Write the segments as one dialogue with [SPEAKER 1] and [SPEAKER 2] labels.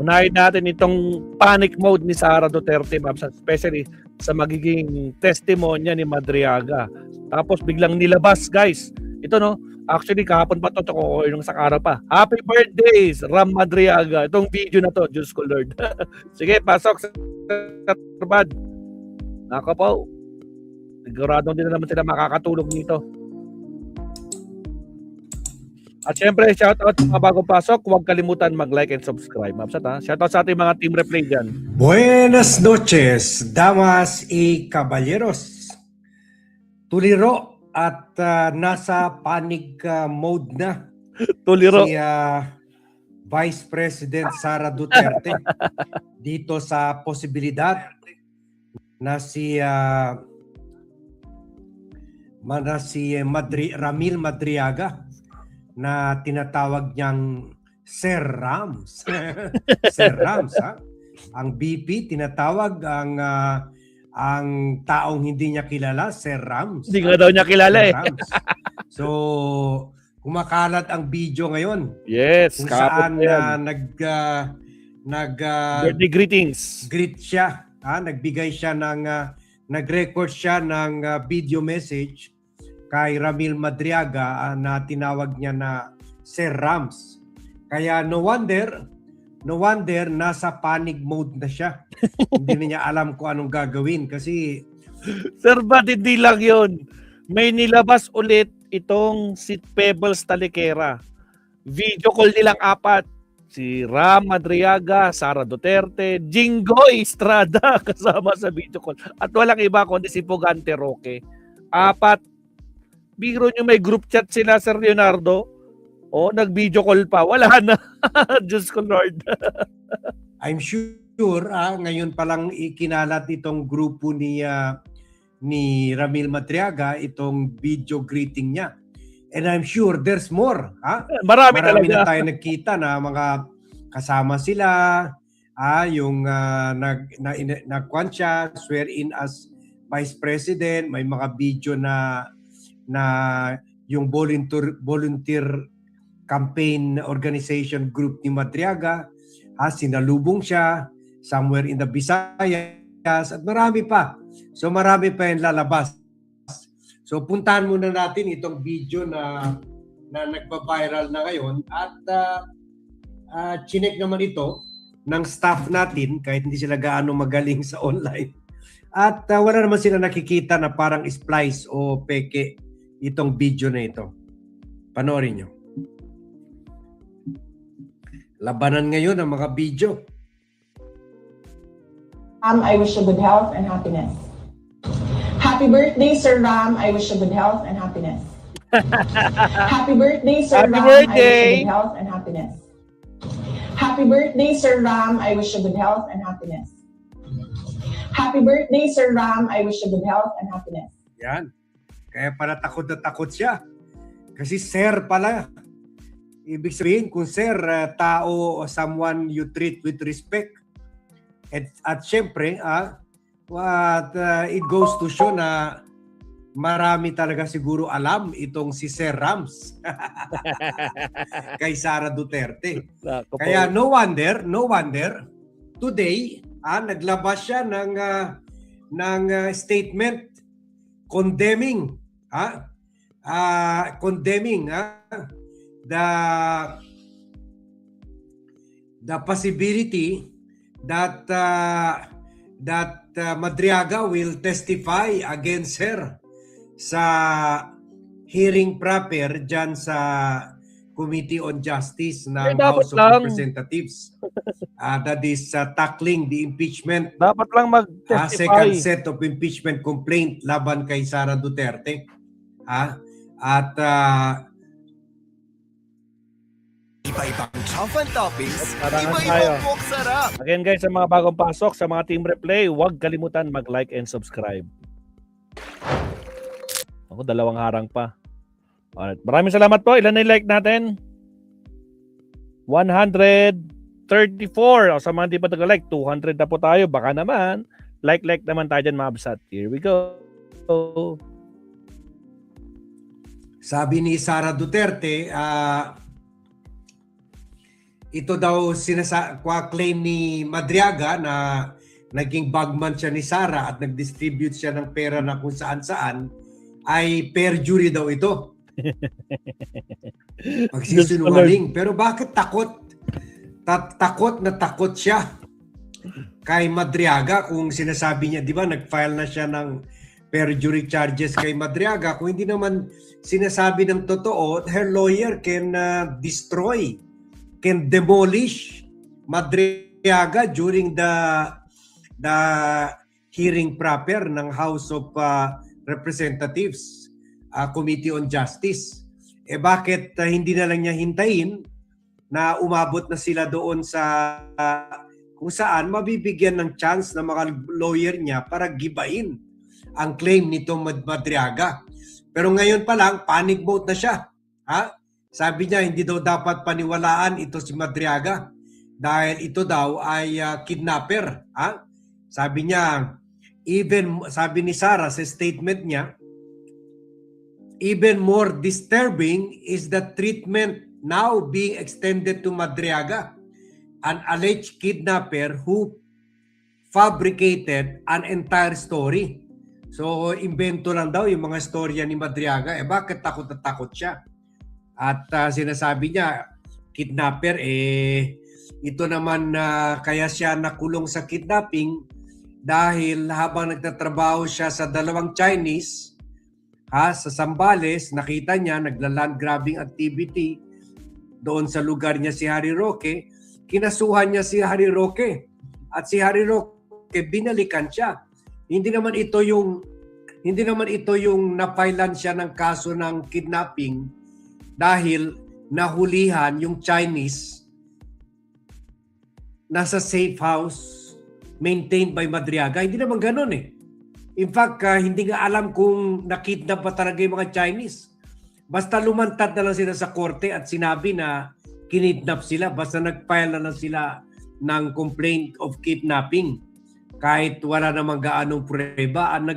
[SPEAKER 1] Unahin natin itong panic mode ni Sara Duterte, especially sa magiging testimonya ni Madriaga. Tapos biglang nilabas, guys. Ito no, actually kahapon pa to ko yung sa araw pa. Happy birthdays, Ram Madriaga. Itong video na to, Diyos ko Lord. Sige, pasok sa Bad. Nako po. Sigurado din naman sila makakatulog nito. At syempre, shoutout sa mga bagong pasok. Huwag kalimutan mag-like and subscribe. Shoutout sa ating mga team replay dyan.
[SPEAKER 2] Buenas noches, damas y caballeros. Tuliro at nasa panic mode na
[SPEAKER 1] Tuliro.
[SPEAKER 2] si Vice President Sara Duterte dito sa posibilidad na si Ramil Madriaga na tinatawag niyang Sir Rams. Sir Rams, ha? Ang BP tinatawag ang taong hindi niya kilala, Sir Rams.
[SPEAKER 1] Hindi nga daw niya kilala
[SPEAKER 2] Sir Rams. So, kumakalat ang video ngayon.
[SPEAKER 1] Yes,
[SPEAKER 2] kung saan
[SPEAKER 1] birthday greetings.
[SPEAKER 2] Greet siya, nagbigay siya ng nag-record siya ng video message kay Ramil Madriaga na tinawag niya na Sir Rams. Kaya no wonder nasa panic mode na siya. Hindi na niya alam kung anong gagawin kasi
[SPEAKER 1] Sir Bad, hindi lang yun. May nilabas ulit itong si Pebbles Talikera. Video call nilang apat. Si Ram Madriaga, Sara Duterte, Jinggoy Estrada kasama sa video call. At walang iba kundi si Pugante Roque. Apat. Biro nyo may group chat sila, Sir Leonardo. O, nag-video call pa. Wala na. Diyos ko Lord.
[SPEAKER 2] I'm sure ngayon pa lang ikinalat itong grupo ni Ramil Madriaga itong video greeting niya. And I'm sure there's more.
[SPEAKER 1] Marami
[SPEAKER 2] na
[SPEAKER 1] talaga.
[SPEAKER 2] tayo nagkita na mga kasama sila, yung nagkwan siya, swear in as Vice President, may mga video na yung volunteer campaign organization group ni Madriaga, sinalubong siya somewhere in the Visayas at marami pa. So marami pa yung lalabas. So puntahan muna natin itong video na nagba-viral na ngayon at chinek naman ito ng staff natin kahit hindi sila gaano magaling sa online. At wala naman sila nakikita na parang splice o peke itong video na ito. Panoorin nyo. Labanan ngayon ang mga video.
[SPEAKER 3] I wish you good health and happiness. Happy birthday, Sir Ram. I wish you good health and happiness. Happy birthday, Sir
[SPEAKER 1] Happy
[SPEAKER 3] Ram.
[SPEAKER 1] birthday.
[SPEAKER 3] I wish you good health and happiness. Happy birthday, Sir Ram. I wish you good health and happiness. Happy birthday, Sir Ram. I wish you good health and happiness.
[SPEAKER 2] Yan. Kaya pala takot na takot siya. Kasi sir pala. Ibig sabihin, kung sir, tao o someone you treat with respect. At syempre, it goes to show na marami talaga siguro alam itong si Sir Rams kay Sara Duterte. Kaya no wonder, today, naglabas siya ng statement condemning the possibility that Madriaga will testify against her sa hearing proper dyan sa Committee on Justice ng House of Representatives. That is tackling the impeachment.
[SPEAKER 1] Dapat lang mag-testify.
[SPEAKER 2] Second set of impeachment complaint laban kay Sara Duterte. At
[SPEAKER 4] iba-ibang top and toppings,
[SPEAKER 1] Parangan
[SPEAKER 4] iba-ibang
[SPEAKER 1] tayo.
[SPEAKER 4] pork sarap.
[SPEAKER 1] Again guys, sa mga bagong pasok, sa mga team replay, huwag kalimutan mag-like and subscribe. Ako, 2 harang pa. Alright. Maraming salamat po. Ilan na yung like natin? 134. O, sa mga hindi pa nag-like, 200 na po tayo. Baka naman, like naman tayo dyan, mabsat. Here we go.
[SPEAKER 2] sabi ni Sara Duterte, ito daw claim ni Madriaga na naging bagman siya ni Sara at nag-distribute siya ng pera na kung saan-saan, ay perjury daw ito. Pagsisinungaling. Pero bakit takot? Takot na takot siya kay Madriaga kung sinasabi niya, di ba, nag-file na siya ng perjury charges kay Madriaga. Kung hindi naman sinasabi ng totoo, her lawyer can destroy, can demolish Madriaga during the hearing proper ng House of Representatives Committee on Justice. Bakit hindi na lang niya hintayin na umabot na sila doon sa kung saan mabibigyan ng chance ng mga lawyer niya para gibain ang claim nito Madriaga. Pero ngayon pa lang, panic mode na siya. Sabi niya, hindi daw dapat paniwalaan ito si Madriaga dahil ito daw ay kidnapper. Sabi niya, sabi ni Sara sa statement niya, even more disturbing is the treatment now being extended to Madriaga, an alleged kidnapper who fabricated an entire story. So, invento lang daw yung mga storya ni Madriaga. Bakit takot na takot siya? At sinasabi niya, kidnapper, ito naman kaya siya nakulong sa kidnapping dahil habang nagtatrabaho siya sa dalawang Chinese, sa Zambales, nakita niya nagla-land grabbing activity doon sa lugar niya si Harry Roque, kinasuhan niya si Harry Roque at si Harry Roque binalikan siya. Hindi naman ito yung napailan siya ng kaso ng kidnapping dahil nahulihan yung Chinese nasa safe house maintained by Madriaga. Hindi naman ganun eh. In fact, hindi nga alam kung nakidnap pa talaga yung mga Chinese. Basta lumantad na lang sila sa korte at sinabi na kinidnap sila. Basta nag-file na lang sila ng complaint of kidnapping. Kahit wala namang gaanong prueba, ang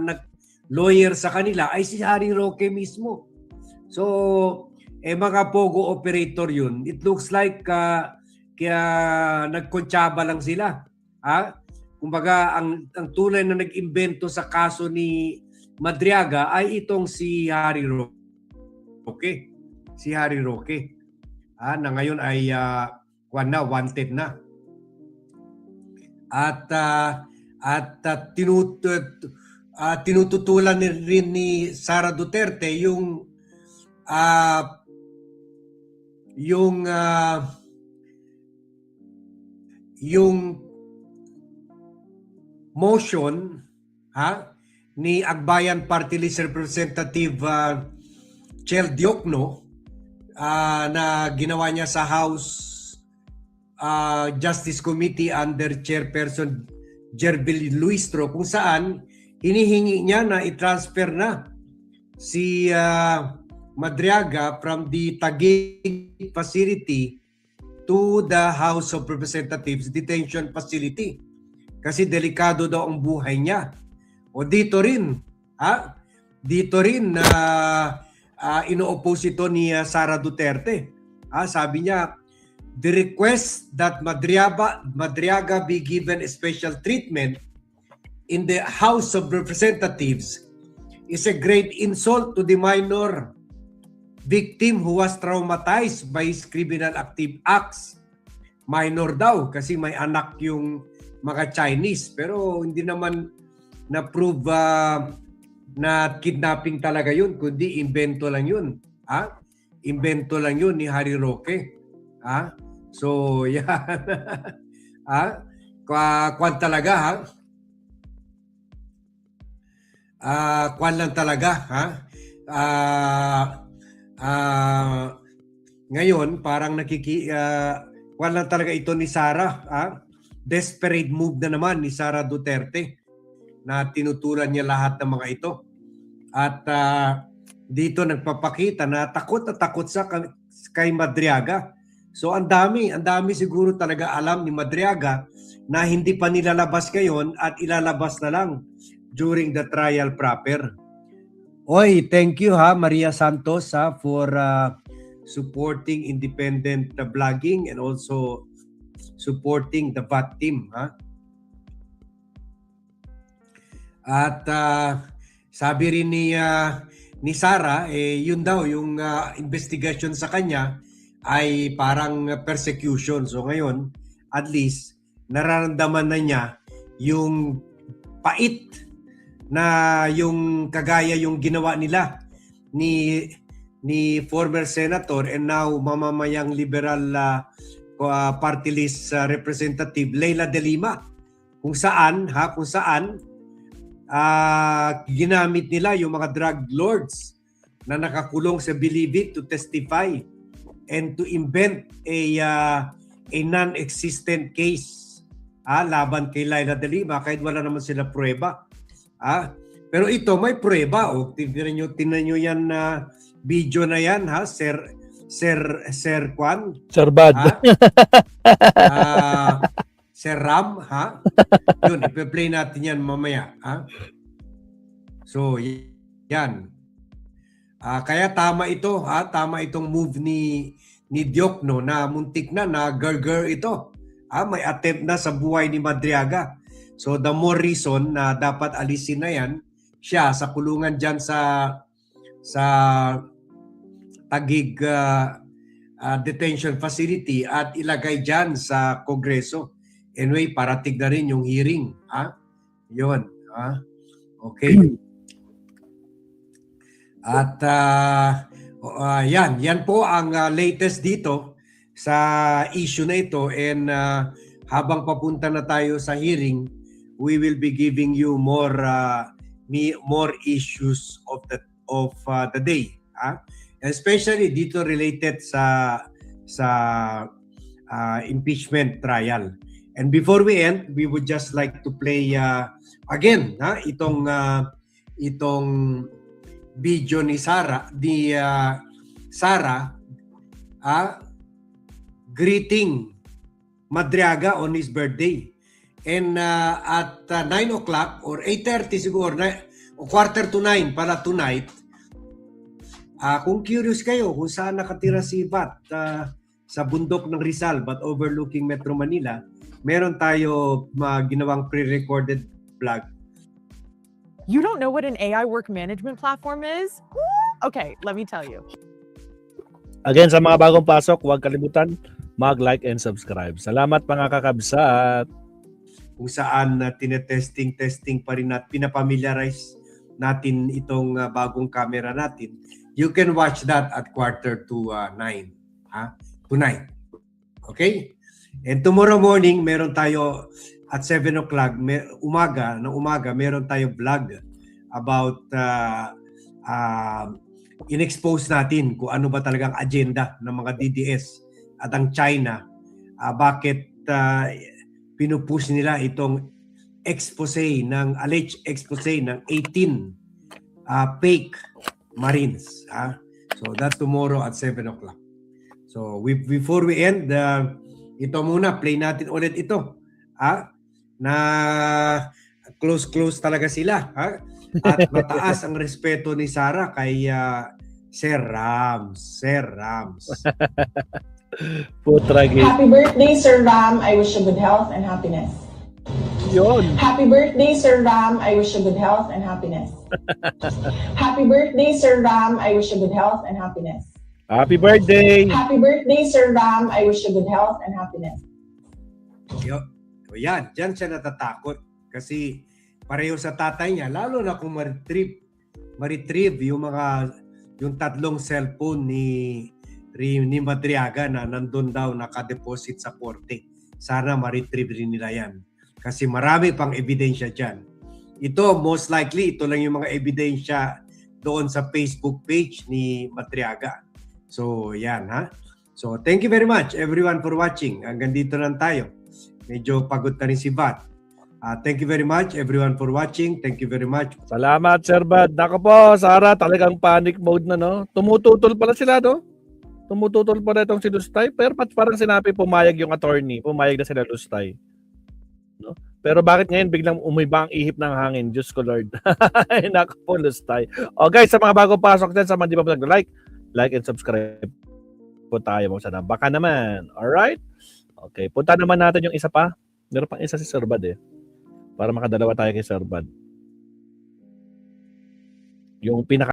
[SPEAKER 2] nag-lawyer sa kanila ay si Harry Roque mismo. So, mga pogo operator yun. It looks like kaya nagkontsaba lang sila. Kumbaga, ang tunay na nag-imbento sa kaso ni Madriaga ay itong si Harry Roque. Si Harry Roque. Na ngayon ay wanted na. At tinututulan rin ni Sara Duterte yung motion ni Akbayan Party List Representative Chel Diokno na ginawa niya sa House Justice Committee under Chairperson Jerbil Luistro, kung saan hinihingi niya na i-transfer na si Madriaga from the Taguig facility to the House of Representatives detention facility. Kasi delikado daw ang buhay niya. O dito rin na ino-oppose ito ni Sara Duterte. Sabi niya, the request that Madriaga be given a special treatment in the House of Representatives is a great insult to the minor victim who was traumatized by his criminal acts. Minor daw kasi may anak yung mga Chinese, pero hindi naman na-prove na kidnapping talaga yun, kundi invento lang yun. Invento lang yun ni Harry Roque. So, yan. Kwan talaga, kwan lang talaga, ngayon, parang kwan lang talaga ito ni Sara, desperate move na naman ni Sara Duterte na tinutulan niya lahat ng mga ito. At dito nagpapakita na takot sa kay Madriaga. So ang dami siguro talaga alam ni Madriaga na hindi pa nilalabas ngayon at ilalabas na lang during the trial proper. Oy, thank you Maria Santos for supporting independent blogging and also supporting the VAT team. Ha? At sabi rin ni Sara, yun daw, yung investigation sa kanya ay parang persecution. So ngayon, at least, nararamdaman na niya yung pait na yung kagaya yung ginawa nila ni former senator and now mamamayang liberal party list representative Leila de Lima, kung saan ginamit nila yung mga drug lords na nakakulong sa Bilibid to testify and to invent a non-existent case laban kay Leila de Lima kahit wala naman sila prueba. Pero ito may prueba. Tingnan nyo yan video na yan, Sir Kwan.
[SPEAKER 1] Sir Bad.
[SPEAKER 2] Sir Ram, Yun, ipe-play natin yan mamaya, So, yan. Kaya tama ito, tama itong move ni Diokno na muntik na garger ito. May attempt na sa buhay ni Madriaga. So, the more reason na dapat alisin na yan siya sa kulungan dyan sa Taguig detention facility at ilagay dyan sa Kongreso. Anyway, parating na rin yung hearing. Yun. Okay. At yan po ang latest dito sa issue na ito. And habang papunta na tayo sa hearing, we will be giving you more issues of the day. Especially dito related sa impeachment trial. And before we end, we would just like to play again itong video ni Sara, greeting Madriaga on his birthday. And at 9 o'clock or 8:30 siguro, o 8:45 pala tonight, kung curious kayo kung saan nakatira si VAT sa bundok ng Rizal but overlooking Metro Manila, meron tayo ginawang pre-recorded vlog.
[SPEAKER 5] You don't know what an AI work management platform is? Okay, let me tell you.
[SPEAKER 1] Again, sa mga bagong pasok, huwag kalimutan mag-like and subscribe. Salamat mga kakabsat.
[SPEAKER 2] Kung saan tinetesting pa rin at pinapamiliarize natin itong bagong camera natin. You can watch that at 8:45 tonight. Okay? And tomorrow morning, meron tayo at 7 o'clock, umaga, meron tayo vlog about in-expose natin kung ano ba talagang agenda ng mga DDS at ang China. Bakit pinupush nila itong alleged expose ng 18 fake Marines. So that tomorrow at 7 o'clock. So before we end, ito muna, play natin ulit ito. Na close talaga sila. At mataas ang respeto ni Sara kay Sir Rams.
[SPEAKER 1] Putragi.
[SPEAKER 3] Happy birthday, Sir Ram. I wish you good health and happiness.
[SPEAKER 1] Yun.
[SPEAKER 3] Happy birthday, Sir Ram. I wish you good health and happiness. Happy birthday, Sir Ram. I wish you good health and happiness.
[SPEAKER 1] Happy birthday.
[SPEAKER 3] Happy birthday, Sir Ram. I wish you good health and happiness.
[SPEAKER 2] O yan, dyan siya natatakot kasi pareho sa tatay niya, lalo na kung ma-retrieve yung tatlong cellphone ni Madriaga na nandun daw nakadeposit sa korte. Sana ma-retrieve rin nila yan kasi marami pang ebidensya dyan. Ito, most likely, ito lang yung mga ebidensya doon sa Facebook page ni Madriaga. So, yan So, thank you very much everyone for watching. Hanggang dito lang tayo. Medyo pagod na rin si Bat. Thank you very much everyone for watching. Thank you very much.
[SPEAKER 1] Salamat, Sir Bad. Nako po, Sara, talagang panic mode na, no? Tumututol pala sila, no? Tumututol pala itong si Lustay. Pero parang sinabi, pumayag yung attorney. Pumayag na sila Lustay. No? Pero bakit ngayon biglang umiba ang ihip ng hangin? Diyos ko, Lord. Nako po, Lustay. O guys, sa mga bagong pasok dyan, sa mga di pa nag-like and subscribe. po tayo mga sana. Baka naman. Alright? Okay. Punta naman natin yung isa pa. Meron pang isa si Sir Bad eh. Para makadalawa tayo kay Sir Bad. Yung pinaka